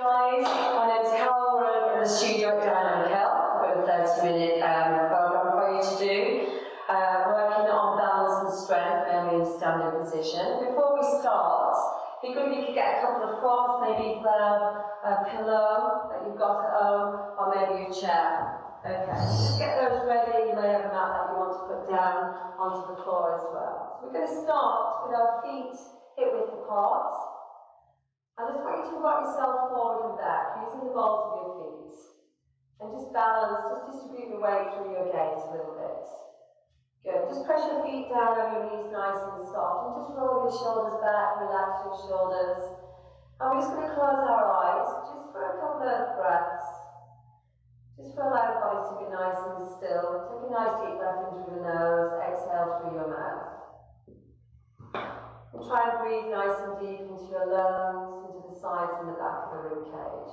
Guys, my name's Carol. We're in the studio at Dynamic Health. I've got a 30-minute program for you to do, working on balance and strength, mainly in standing position. Before we start, it'd be good if you could get a couple of props, maybe a pillow that you've got at home, or maybe a chair. Okay, just get those ready. You may have a mat that you want to put down onto the floor as well. So we're going to start with our feet hip width apart. I just want you to rock yourself forward and back using the balls of your feet. And just balance, just distribute your weight through your gait a little bit. Good. Just press your feet down on your knees nice and soft. And just roll your shoulders back, relax your shoulders. And we're just going to close our eyes just for a couple of breaths. Just for allow the body to be nice and still. Take a nice deep breath in through the nose, exhale through your mouth. And try and breathe nice and deep into your lungs, into the sides and the back of the rib cage.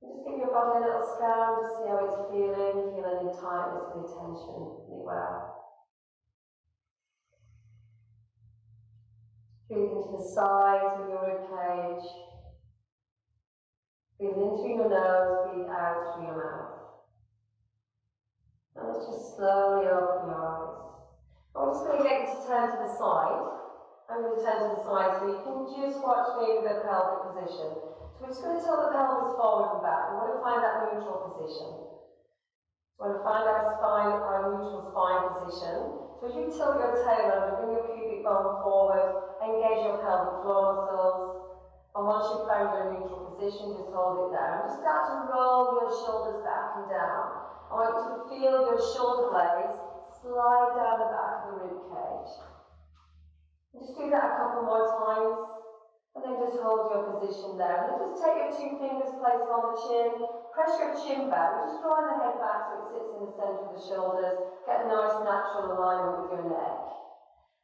And just give your body a little scan to see how it's feeling. Feel any tightness, any tension anywhere. Breathe into the sides of your rib cage. Breathe in through your nose, breathe out through your mouth. And let's just slowly open your eyes. I'm just going to get you to turn to the side. I'm going to turn to the side so you can just watch me with the pelvic position. So we're just going to tilt the pelvis forward and back. We want to find that neutral position. We want to find our spine, our neutral spine position. So as you tilt your tail under, bring your pubic bone forward, engage your pelvic floor muscles. And once you've found your neutral position, just hold it down. Just start to roll your shoulders back and down. I want you to feel your shoulder blades slide down the back of the rib cage. Just do that a couple more times, and then just hold your position there. And then just take your two fingers, place them on the chin, press your chin back, and just drawing the head back so it sits in the centre of the shoulders, get a nice natural alignment with your neck.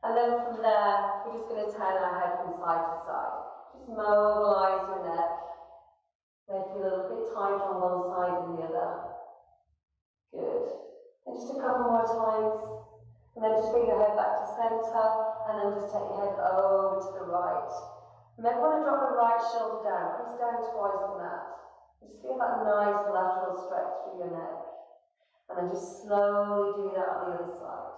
And then from there, we're just going to turn our head from side to side. Just mobilise your neck. May feel a little bit tight on one side than the other. Good. And just a couple more times. And then just bring your head back to centre, and then just take your head over to the right. Remember, want to drop the right shoulder down, press down twice the mat. Just feel that nice lateral stretch through your neck. And then just slowly do that on the other side.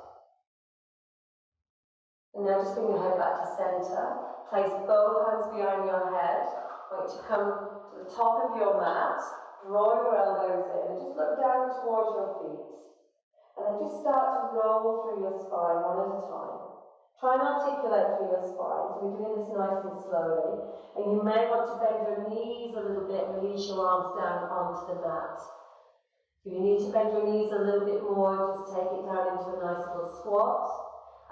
And now just bring your head back to centre. Place both hands behind your head. I want you to come to the top of your mat, draw your elbows in, and just look down towards your feet. And then just start to roll through your spine one at a time. Try and articulate through your spine. So we're doing this nice and slowly. And you may want to bend your knees a little bit, release your arms down onto the mat. If you need to bend your knees a little bit more, just take it down into a nice little squat.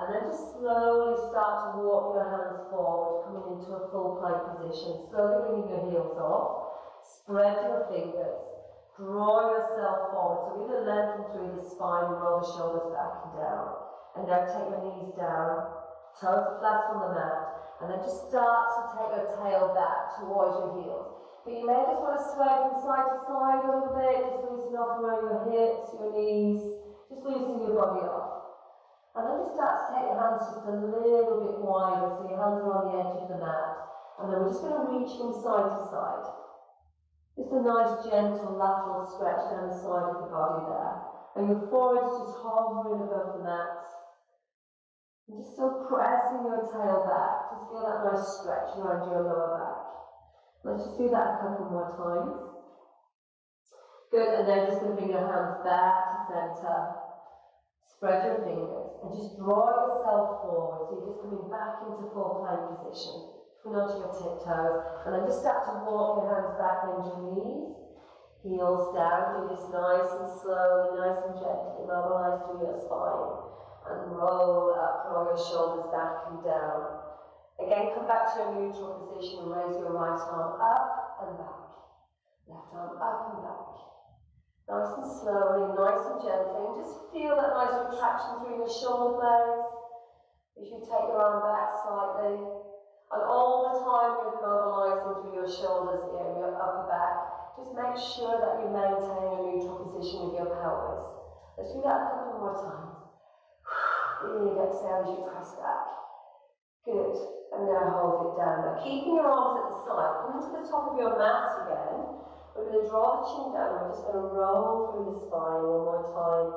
And then just slowly start to walk your hands forward, coming into a full plank position. Slowly bringing your heels off. Spread your fingers. Draw yourself forward, so really lengthen through the spine and roll the shoulders back and down. And now take your knees down, toes flat on the mat, and then just start to take your tail back towards your heels. But you may just want to sway from side to side a little bit, just loosen off around your hips, your knees, just loosen your body off. And then just start to take your hands just a little bit wider, so your hands are on the edge of the mat. And then we're just going to reach from side to side. Just a nice gentle lateral stretch down the side of the body there. And your forehead's just hovering above the mat. And just still pressing your tail back. Just feel that nice stretch around your lower back. Let's just do that a couple more times. Good, and then just going to bring your hands back to centre. Spread your fingers and just draw yourself forward. So you're just coming back into full plank position. Coming onto your tiptoes, and then just start to walk your hands back, bend your knees, heels down. Do this nice and slowly, nice and gently. Mobilise through your spine and roll up, roll your shoulders back and down. Again, come back to your neutral position and raise your right arm up and back. Left arm up and back. Nice and slowly, nice and gently, and just feel that nice retraction through your shoulder blades. As you take your arm back slightly. And all the time you're mobilising through your shoulders here, your upper back, just make sure that you maintain a neutral position with your pelvis. Let's do that a couple more times. Big exhale as you press back. Good. And now hold it down. Now keeping your arms at the side, come to the top of your mat again. We're going to draw the chin down. We're just going to roll through the spine one more time,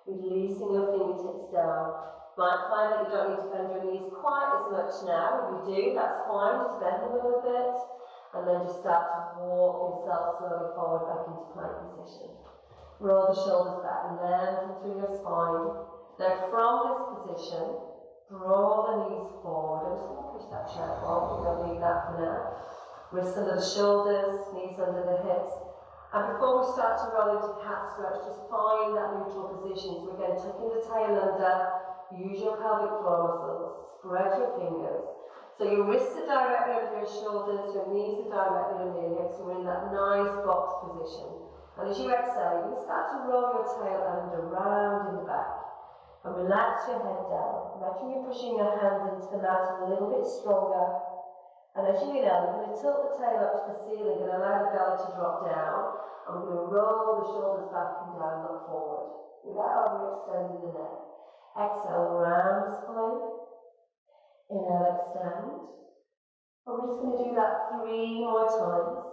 releasing your fingertips down. Might find that you don't need to bend your knees quite as much now. If you do, that's fine. Just bend them a little bit. And then just start to walk yourself slowly forward back into plank position. Roll the shoulders back, lengthen through your spine. Now from this position, draw the knees forward. I'm just going to push that chair forward. We don't need that for now. Wrists under the shoulders, knees under the hips. And before we start to roll into cat stretch, just find that neutral position. So again, tucking the tail under, use your pelvic floor muscles, spread your fingers. So your wrists are directly under your shoulders, your knees are directly under your hips, so we're in that nice box position. And as you exhale, you can start to roll your tail under, round in the back. And relax your head down. Imagine you're pushing your hands into the mat a little bit stronger. And as you inhale, you're going to tilt the tail up to the ceiling and allow the belly to drop down. And we're going to roll the shoulders back and down, look forward, without overextending the neck. Exhale, round the spine. Inhale, extend. And we're just going to do that 3 more times.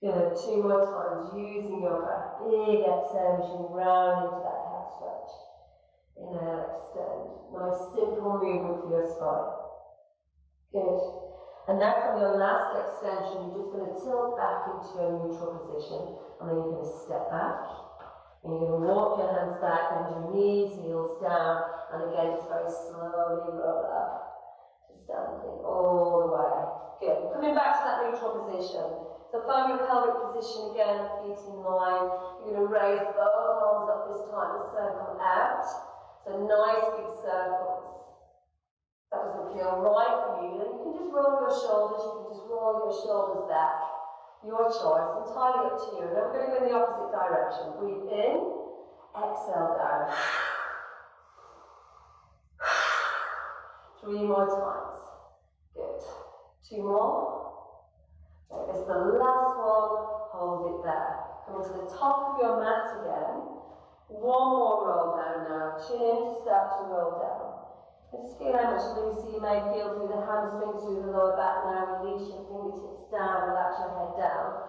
Good, 2 more times, using your breath. Big exhale as you round into that cat stretch. Inhale, extend. Nice simple movement for your spine. Good. And now from your last extension, you're just going to tilt back into your neutral position. And then you're going to step back. And you're going to walk your hands back, bend your knees, heels down. And again, just very slowly roll up. Just standing all the way. Good. Coming back to that neutral position. So find your pelvic position again, feet in line. You're going to raise both arms up this time, the circle out. So nice big circles. That doesn't feel right for you, then you can just roll your shoulders, you can just roll your shoulders back. Your choice, entirely up to you. Now we're going to go in the opposite direction. Breathe in, exhale down. 3 more times. Good. 2 more. Okay, this is the last one. Hold it there. Coming to the top of your mat again. 1 more roll down now. Chin to start to roll down. And just feel how much looser you may feel through the hamstrings, through the lower back now. Release your fingertips down, relax your head down.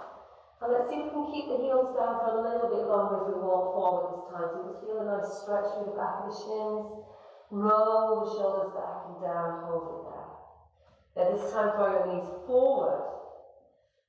And let's see if we can keep the heels down for a little bit longer as we walk forward this time. So you just feel a nice stretch through the back of the shins. Roll the shoulders back and down, hold it there. Now this time throw your knees forward.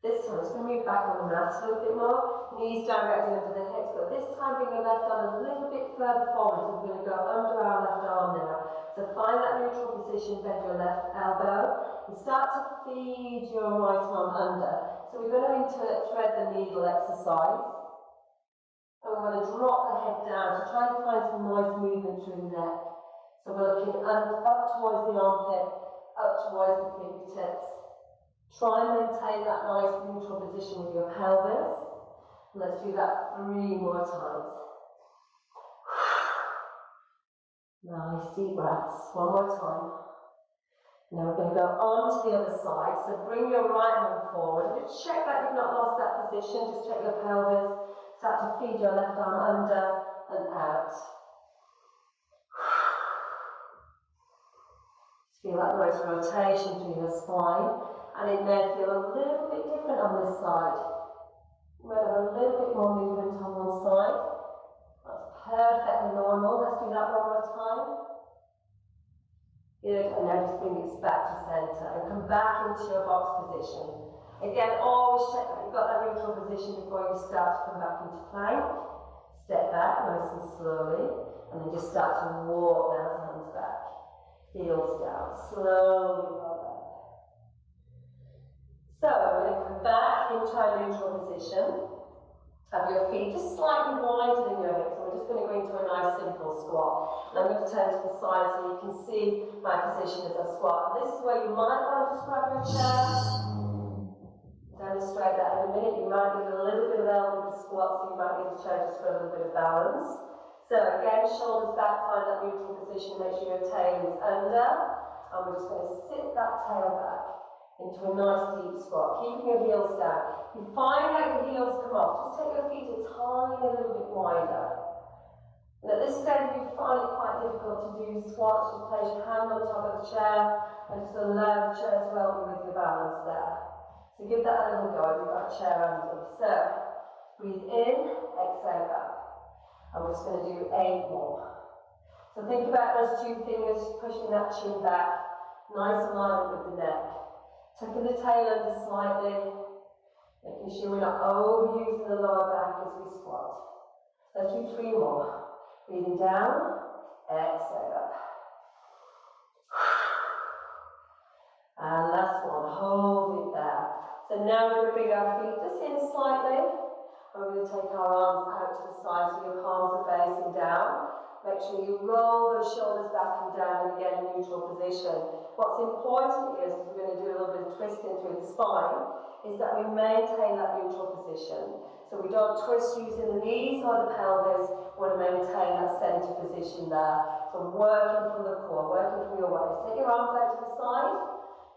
This time it's going to move back on the mat a little bit more. Knees directly under the hips, but this time bring your left arm a little bit further forward. So we're going to go under our left arm now. So find that neutral position, bend your left elbow, and start to feed your right arm under. So we're going to thread the needle exercise. And we're going to drop the head down, so try and find some nice movement through the neck. So we're looking up towards the armpit, up towards the fingertips. Try and maintain that nice neutral position with your pelvis. And let's do that 3 more times. Nice deep breaths. 1 more time. Now we're going to go on to the other side. So bring your right hand forward. Just check that you've not lost that position. Just check your pelvis. Start to feed your left arm under and out. Just feel that nice rotation through your spine. And it may feel a little bit different on this side. You might have a little bit more movement on one side. That's perfectly normal. Let's do that 1 more time. Good. And now just bring it back to centre and come back into your box position. Again, always check that you've got that neutral position before you start to come back into plank. Step back nice and slowly. And then just start to walk those hands back. Heels down. Slowly roll up. So we're going to come back into our neutral position. Have your feet just slightly wider than your hips. So we're just going to go into a nice simple squat. And I'm going to turn to the side so you can see my position as I squat. And this is where you might want to just grab your chair. Demonstrate that in a minute. You might need a little bit of elbow to squat, so you might need the chair just for a little bit of balance. So again, shoulders back, find that neutral position. Make sure your tail is under. And we're just going to sit that tail back into a nice deep squat, keeping your heels down. If you find that your heels come off, just take your feet a tiny little bit wider. And at this stage, if you find it quite difficult to do squats, just place your hand on top of the chair and just allow the chair to help you with your balance there. So give that a little go if you've got a chair handy. So, breathe in, exhale up. And we're just going to do 8 more. So think about those 2 fingers pushing that chin back, nice alignment with the neck. Tucking the tail under slightly, making sure we're not overusing the lower back as we squat. Let's do 3 more. Breathing down, exhale up. And last one, hold it there. So now we're going to bring our feet just in slightly. And we're going to take our arms out to the side so your palms are facing down. Make sure you roll those shoulders back and down and again in neutral position. What's important is, because we're going to do a little bit of twisting through the spine, is that we maintain that neutral position. So we don't twist using the knees or the pelvis, we want to maintain that centre position there. So working from the core, working from your waist. Take your arms out to the side.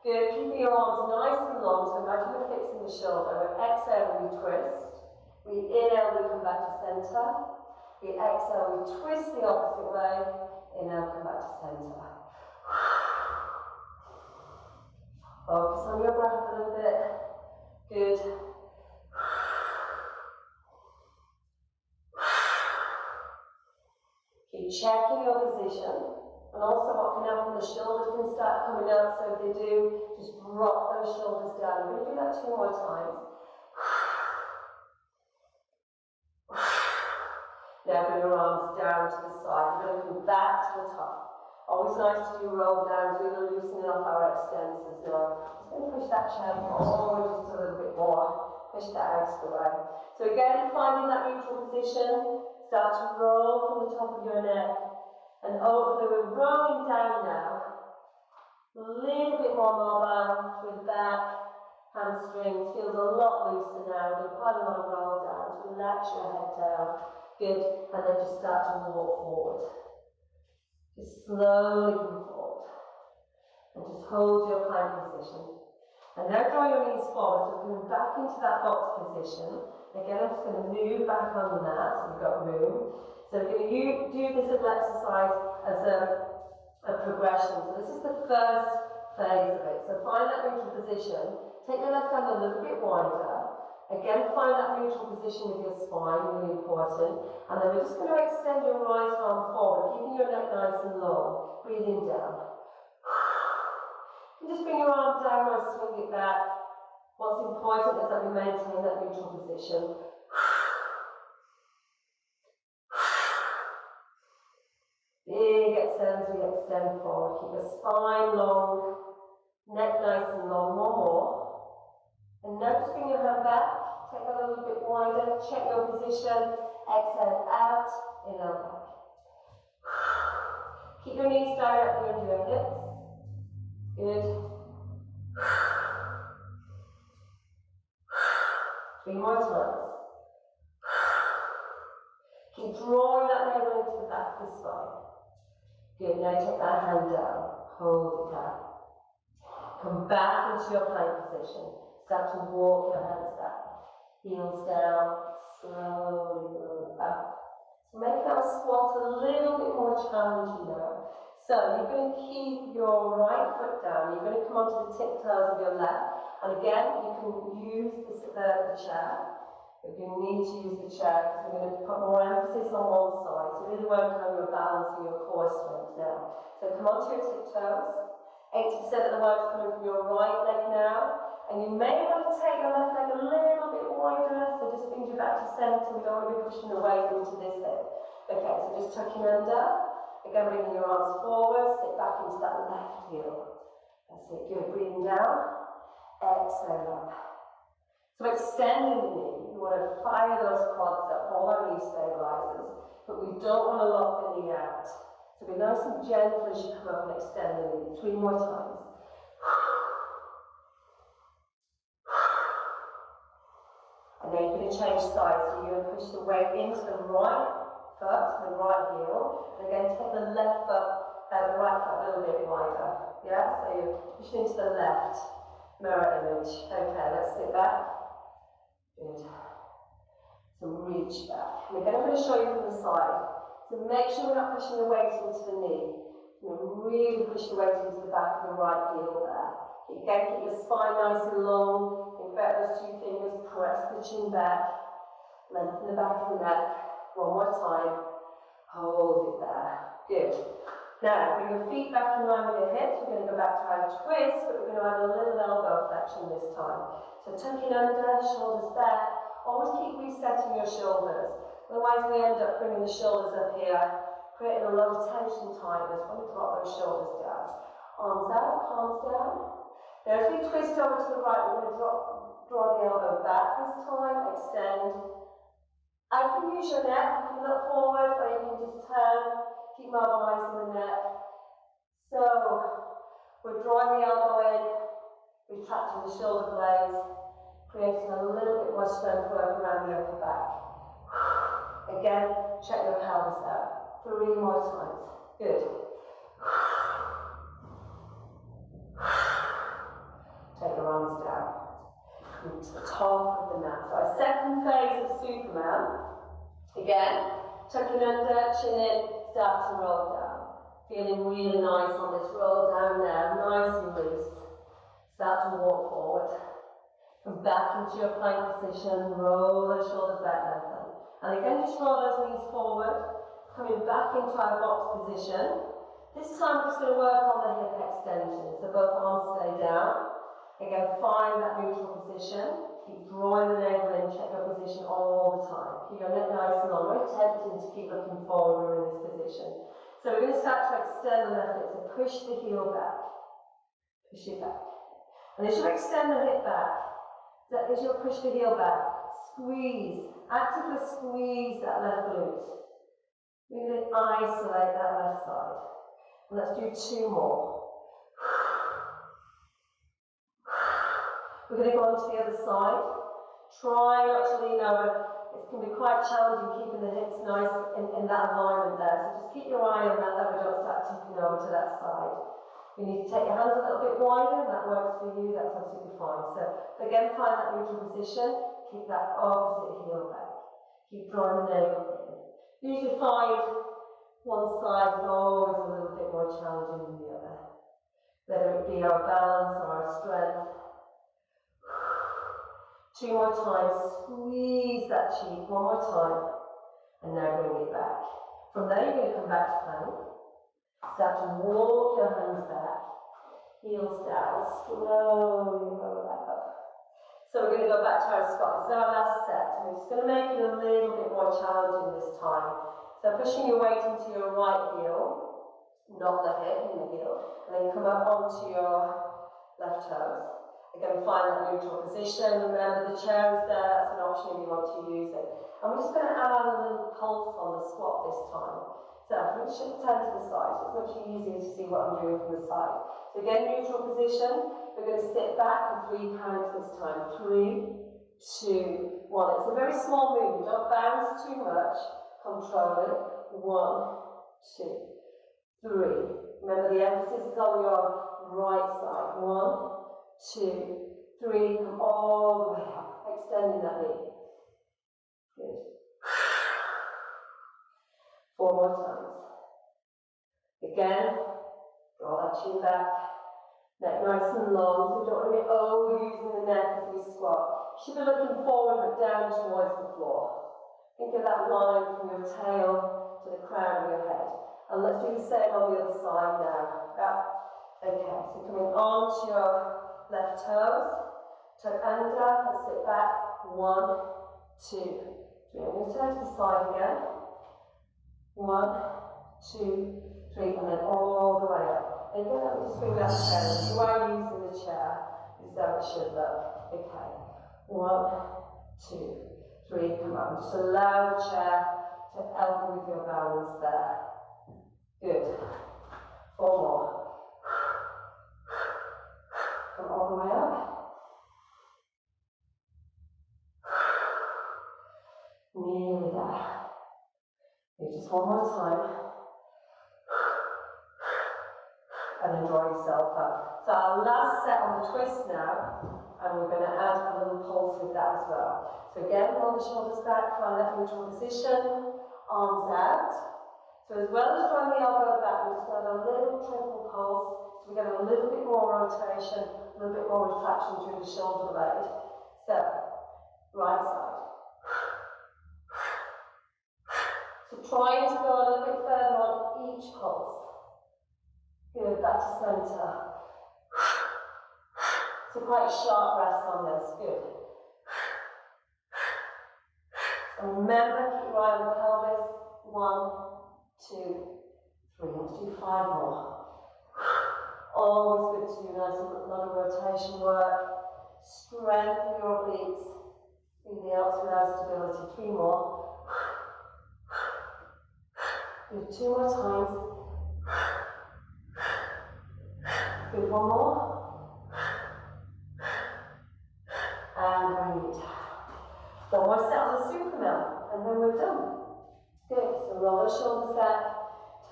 Good, keeping your arms nice and long, so imagine we're fixing the shoulder. We exhale, we twist. We inhale, we come back to centre. We exhale, we twist the opposite way. Inhale, come back to centre. Focus on your breath a little bit. Good. Keep checking your position. And also what can happen, the shoulders can start coming up, so if they do, just drop those shoulders down. I'm going to do that 2 more times. Now bring your arms down to the side. We're going to come back to the top. Always nice to do roll downs. We're going to loosen up our extensors now. Just going to push that chair forward just a little bit more. Push that out of the way. So again, finding that neutral position. Start to roll from the top of your neck. And hopefully we're rolling down now. A little bit more mobile through the back. Hamstrings. Feels a lot looser now. We've done quite a lot of roll downs. Relax your head down. Good, and then just start to walk forward. Just slowly come forward. And just hold your plank position. And now draw your knees forward, so we're coming back into that box position. Again, I'm just going to move back on the mat, so we've got room. So we're going to do this little exercise as a progression. So this is the first phase of it. So find that neutral position. Take your left hand a little bit wider. Again, find that neutral position with your spine, really important. And then we're just going to extend your right arm forward, keeping your neck nice and long. Breathing down. You can just bring your arm down or swing it back. What's important is that we maintain that neutral position. Big exhales, we extend forward. Keep your spine long, neck nice and long. One more. And now just bring your hand back. Take that a little bit wider. Check your position. Exhale out. Inhale back. Keep your knees directly under your hips. Good. 3 more times. Keep drawing that navel into the back of the spine. Good. Now take that hand down. Hold it down. Come back into your plank position. Start to walk your hands back. Heels down. Slowly up. So make that squat a little bit more challenging now. So you're going to keep your right foot down. You're going to come onto the tiptoes of your left. And again, you can use the chair. You're going to need to use the chair because we're going to put more emphasis on one side. So really working on your balance and your core strength now. So come onto your tiptoes. 80% of the work's coming from your right leg now. And you may want to take your left leg a little bit wider, so just bring you back to centre. We don't want to be pushing the weight into this hip. Okay, so just tucking under. Again, bringing your arms forward, sit back into that left heel. That's it, good. Breathing down, exhale up. So extending the knee, you want to fire those quads up, all our knee stabilizers, but we don't want to lock the knee out. So be nice and gentle as you come up and extend the knee. 3 more times. And then you're going to change sides, so you're going to push the weight into the right foot, the right heel, and again take the left foot, the right foot a little bit wider. Yeah, so you're pushing into the left mirror image. Okay, let's sit back. Good. So reach back. And again, I'm going to show you from the side. So make sure we're not pushing the weight into the knee. Really push the weight into the back of the right heel there. Again, keep your spine nice and long. Think about those two fingers, press the chin back. Lengthen the back of the neck. One more time. Hold it there. Good. Now, bring your feet back in line with your hips. We're going to go back to our twist, but we're going to add a little elbow flexion this time. So tucking under, shoulders back. Always keep resetting your shoulders. Otherwise, we end up bringing the shoulders up here, creating a lot of tension, tightness. Want to drop those shoulders down. Arms out, palms down. Now, as we twist over to the right, we're going to draw the elbow back this time. Extend. I can use your neck, you can look forward, or you can just turn, keep mobilising the neck. So, we're drawing the elbow in, retracting the shoulder blades, creating a little bit more strength work around the upper back. Again, check your pelvis out. 3 more times. Good. Take your arms down. To the top of the mat. So our second phase of Superman. Again, tucking under, chin in, start to roll down. Feeling really nice on this roll down there, nice and loose. Start to walk forward. Come back into your plank position, roll the shoulders back, lengthen. And again, just roll those knees forward, coming back into our box position. This time we're just going to work on the hip extension, so both arms stay down. Again, find that neutral position. Keep drawing the navel in, check your position all the time. Keep your neck nice and long. Very tempting to keep looking forward when we're in this position. So we're going to start to extend the left hip. So push the heel back. Push it back. And as you extend the hip back, as you push the heel back, squeeze. Actively squeeze that left glute. We're going to isolate that left side. And let's do 2 more. We're going to go on to the other side. Try not to lean over. It can be quite challenging keeping the hips nice in that alignment there. So just keep your eye on that lever, don't start tipping over to that side. You need to take your hands a little bit wider, and that works for you, that's absolutely fine. So again, find that neutral position. Keep that opposite heel back. Keep drawing the navel in. Usually find one side is always a little bit more challenging than the other. Whether it be our balance or our strength. 2 more times, squeeze that cheek, 1 more time, and now bring it back. From there, you're going to come back to plank. Start to walk your hands back, heels down, slowly roll that up. So we're going to go back to our squat. This is our last set. We're just going to make it a little bit more challenging this time. So pushing your weight into your right heel, not the hip, in the heel, and then come up onto your left toes. Again, find that neutral position. Remember, the chair is there, that's an option if you want to use it. And we're just going to add a little pulse on the squat this time. So I'm going to turn to the side, so it's much easier to see what I'm doing from the side. So again, neutral position. We're going to sit back for 3 counts this time. 3, 2, 1. It's a very small movement. Don't bounce too much. Control it. 1, 2, 3. Remember, the emphasis is on your right side. 1, 2, 3, come all the way up, extending that knee. Good. 4 more times. Again, draw that chin back, neck nice and long, so we don't want to be overusing the neck as we squat. You should be looking forward but down towards the floor. Think of that line from your tail to the crown of your head. And let's do the same on the other side now. Okay, so coming on to your left toes, tuck under, let's sit back, 1, 2, 3. I'm going to turn to the side again. 1, 2, 3, and then all the way up. And again, let me just bring that chair. If you are using the chair, this is how it should look. Okay. 1, 2, 3, come up. Just allow the chair to help you with your balance there. Good. 4 more. Come all the way up. Nearly there. Just 1 more time. And then draw yourself up. So our last set on the twist now, and we're going to add a little pulse with that as well. So again, roll the shoulders back, find that neutral position, arms out. So as well as drawing the elbow back, we just add a little triple pulse, so we get a little bit more rotation, a little bit more retraction through the shoulder blade. So, right side. So trying to go a little bit further on each pulse. Good, back to centre. So quite sharp breaths on this, good. And remember, keep your eye on the pelvis. 1, 2, 3. Let's do 5 more. Always good to do nice, a lot of rotation work. Strengthen your obliques. Breathing out without stability. 3 more. Good, 2 more times. Good, 1 more. And bring it down. So we'll sit on the Superman, and then we're done. Good, so roll the shoulders back,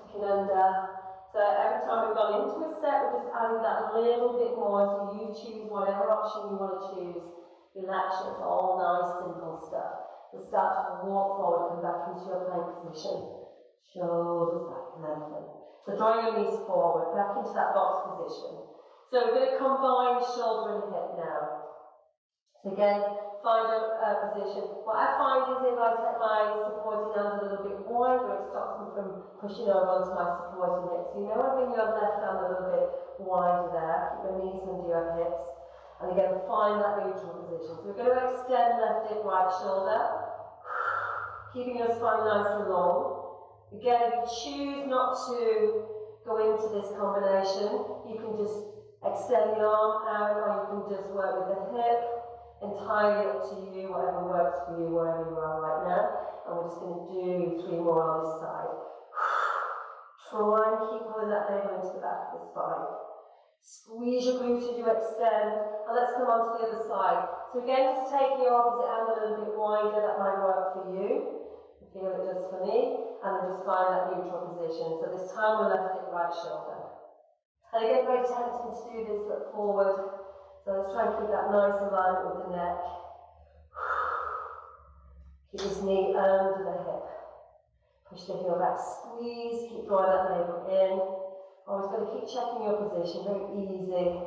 tucking under. So every time we've gone into a set, we're just adding that little bit more, so you choose whatever option you want to choose. Relax, it's all nice, simple stuff. We'll start to walk forward, come back into your plank position. Shoulders back, lengthen. So draw your knees forward, back into that box position. So we're going to combine shoulder and hip now. So again, find a position. What I find is if I take my supporting hand a little bit wider, it stops me from pushing over onto my supporting hip. So you know, bring your left arm a little bit wider there. Keep your knees under your hips. And again, find that neutral position. So we're going to extend left hip, right shoulder. Keeping your spine nice and long. Again, if you choose not to go into this combination, you can just extend the arm out, or you can just work with the hip. Entirely up to you, whatever works for you, wherever you are right now. And we're just going to do 3 more on this side. Try and keep pulling that navel into the back of the spine. Squeeze your glutes as you extend. And let's come on to the other side. So again, just take your opposite hand a little bit wider. That might work for you. I feel it does for me. And then just find that neutral position. So this time we're left hip, right shoulder. And again, very tempting to do this, look forward. So let's try and keep that nice alignment with the neck. Keep this knee under the hip. Push the heel back, squeeze, keep drawing that navel in. Always got to keep checking your position, very easy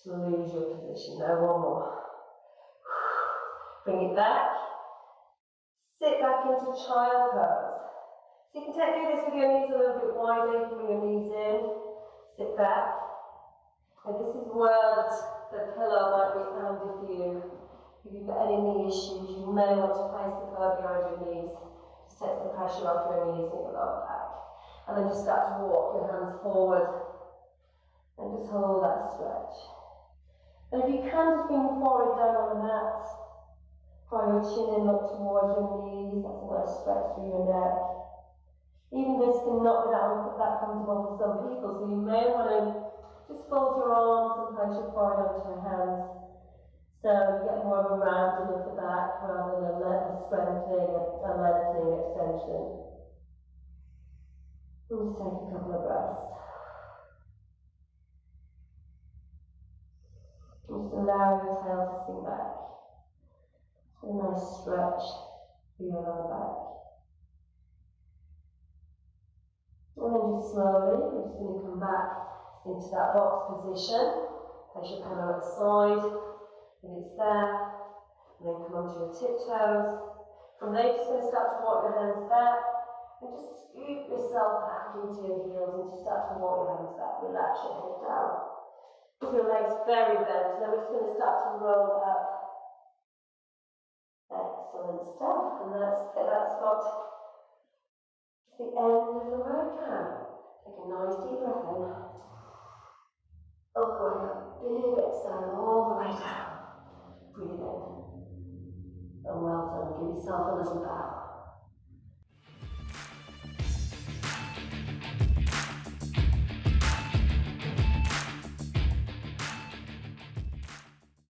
to lose your position. Now 1 more. Bring it back. Sit back into child pose. So you can do this with your knees a little bit wider, you can bring your knees in, sit back. And this is where the pillow might be handy for you. If you've got any knee issues, you may want to place the pillow behind your knees. Just takes the pressure off your knees and your lower back. And then just start to walk your hands forward. And just hold that stretch. And if you can, just bring your forehead down on the mat. Draw your chin in, look towards your knees. That's a nice stretch through your neck. Even this can not be that comfortable for some people, so you may want to just fold your arms and place your forehead onto your hands. So you get more of a rounding of the back rather than a strengthening, a lengthening extension. And just take a couple of breaths. Just allow your tail to sink back. A nice stretch through your lower back. And then just slowly, we're just going to come back into that box position. Place your pillow at the side, and it's there. And then come onto your tiptoes. From there, you're just going to start to walk your hands back, and just scoop yourself back into your heels, and just start to walk your hands back. Relax your head down. Keep your legs very bent, and then we're just going to start to roll up. Excellent stuff, and that's got the end of the workout. Take a nice deep breath in. Going up, big exhale all the way down. Breathe in. And well done, give yourself a little bow.